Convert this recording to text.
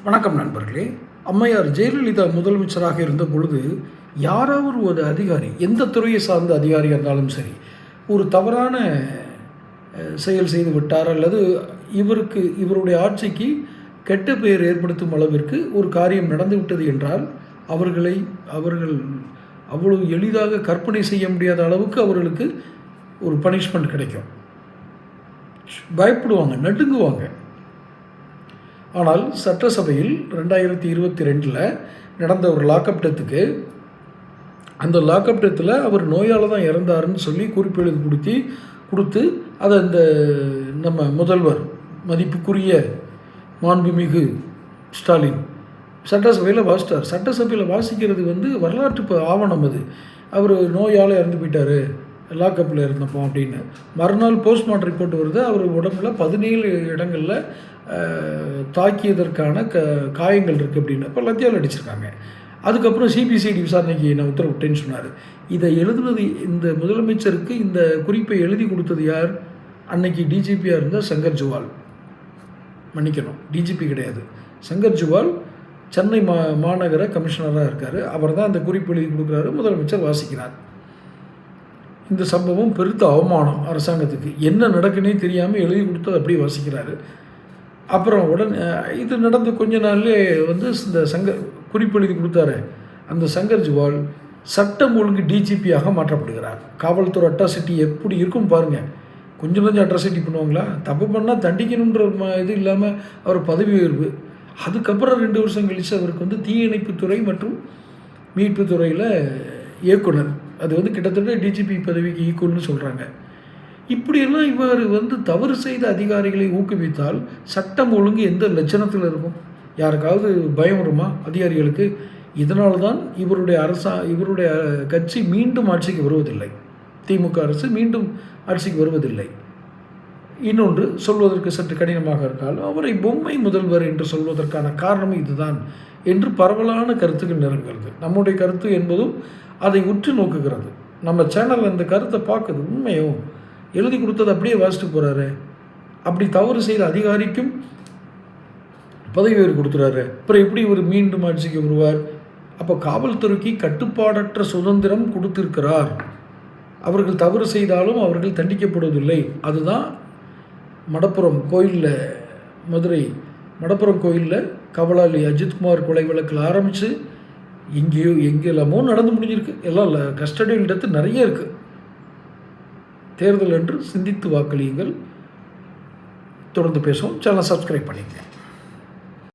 வணக்கம் நண்பர்களே. அம்மையார் ஜெயலலிதா முதலமைச்சராக இருந்த பொழுது யாராவது ஒரு அதிகாரி, எந்த துறையை சார்ந்த அதிகாரியாக இருந்தாலும் சரி, ஒரு தவறான செயல் செய்து விட்டார் அல்லது இவருடைய ஆட்சிக்கு கெட்ட பெயர் ஏற்படுத்தும் அளவிற்கு ஒரு காரியம் நடந்துவிட்டது என்றால் அவர்கள் அவ்வளவு எளிதாக கற்பனை செய்ய முடியாத அளவுக்கு அவர்களுக்கு ஒரு பனிஷ்மெண்ட் கிடைக்கும். பயப்படுவாங்க, நடுங்குவாங்க. ஆனால் சட்டசபையில் 2022 நடந்த ஒரு லாக்அப் டெத்துக்கு, அந்த லாக்அப் டெத்தில் அவர் நோயால் தான் இறந்தாருன்னு சொல்லி குறிப்பு எழுதி கொடுத்து அதை அந்த நம்ம முதல்வர் மதிப்புக்குரிய மாண்புமிகு ஸ்டாலின் சட்டசபையில் வாசித்தார். சட்டசபையில் வாசிக்கிறது வரலாற்று ஆவணம். அது அவர் நோயால் இறந்து போயிட்டார், லாக்அப்பில் இருந்தப்போம் அப்படின்னு. மறுநாள் போஸ்ட்மார்ட்டம் ரிப்போர்ட் வருது. அவர் உடம்புல 17 இடங்களில் தாக்கியதற்கான காயங்கள் இருக்குது அப்படின்னு. அப்போ லத்தியால் அடிச்சிருக்காங்க. அதுக்கப்புறம் சிபிசிஐடி விசாரணைக்கு நான் உத்தரவிட்டேன்னு சொன்னார். இதை எழுதுனது, இந்த முதலமைச்சருக்கு இந்த குறிப்பை எழுதி கொடுத்தது யார்? அன்னைக்கு டிஜிபியாக இருந்த சங்கர் ஜுவால். மன்னிக்கணும், டிஜிபி கிடையாது, சங்கர் ஜுவால் சென்னை மாநகர கமிஷனராக இருக்கார். அவர் தான் அந்த குறிப்பு எழுதி கொடுக்குறாரு, முதலமைச்சர் வாசிக்கிறார். இந்த சம்பவம் பெருத்த அவமானம் அரசாங்கத்துக்கு. என்ன நடக்குன்னே தெரியாமல் எழுதி கொடுத்து அப்படியே வாசிக்கிறாரு. அப்புறம் இது நடந்த கொஞ்ச நாள்லே இந்த குறிப்பு எழுதி கொடுத்தாரு அந்த சங்கர் ஜுவால் சட்டம் ஒழுங்கு டிஜிபியாக மாற்றப்படுகிறார். காவல்துறை அட்ராசிட்டி எப்படி இருக்கும் பாருங்கள். கொஞ்சம் அட்ராசிட்டி பண்ணுவாங்களா? தப்பு பண்ணால் தண்டிக்கணுன்ற இது இல்லாமல் அவர் பதவி உயர்வு. அதுக்கப்புறம் 2 வருஷம் கழித்து அவருக்கு தீயணைப்புத்துறை மற்றும் மீட்புத்துறையில் இயக்குனர். அது கிட்டத்தட்ட டிஜிபி பதவிக்கு ஈக்குவல்னு சொல்கிறாங்க. இப்படியெல்லாம் இவர் தவறு செய்த அதிகாரிகளை ஊக்குவித்தால் சட்டம் ஒழுங்கு எந்த லட்சணத்தில் இருக்கும்? யாருக்காவது பயம் வருமா அதிகாரிகளுக்கு? இதனால தான் இவருடைய கட்சி மீண்டும் ஆட்சிக்கு வருவதில்லை. திமுக அரசு மீண்டும் ஆட்சிக்கு வருவதில்லை. இன்னொன்று சொல்வதற்கு சற்று கடினமாக இருந்தாலும் அவரை பொம்மை முதல்வர் என்று சொல்வதற்கான காரணம் இதுதான் என்று பரவலான கருத்துக்கள் நிரம்புகிறது. நம்முடைய கருத்து என்பதும் அதை உற்று நோக்குகிறது. நம்ம சேனல் அந்த கருத்தை பார்க்குது. உண்மையோ எழுதி கொடுத்தது அப்படியே வாசிட்டு போகிறாரு. அப்படி தவறு செய்த அதிகாரிக்கும் பதவி உயர்வு கொடுத்துறாரு. அப்புறம் எப்படி இவர் மீண்டும் ஆட்சிக்கு வருவார்? அப்போ காவல்துறைக்கு கட்டுப்பாடற்ற சுதந்திரம் கொடுத்திருக்கிறார். அவர்கள் தவறு செய்தாலும் அவர்கள் தண்டிக்கப்படுவதில்லை. அதுதான் மடப்புறம் கோயிலில், மதுரை மடப்புறம் கோயிலில் கவலாளி அஜித்குமார் கொலை வழக்கில் ஆரம்பித்து எங்கெல்லாமோ நடந்து முடிஞ்சிருக்கு. எல்லாம் கஸ்டடியல் டெத்து நிறைய இருக்குது. தேர்தல் என்று சிந்தித்து வாக்களியுங்கள். தொடர்ந்து பேசுவோம். சேனலை சப்ஸ்கிரைப் பண்ணிக்கங்க.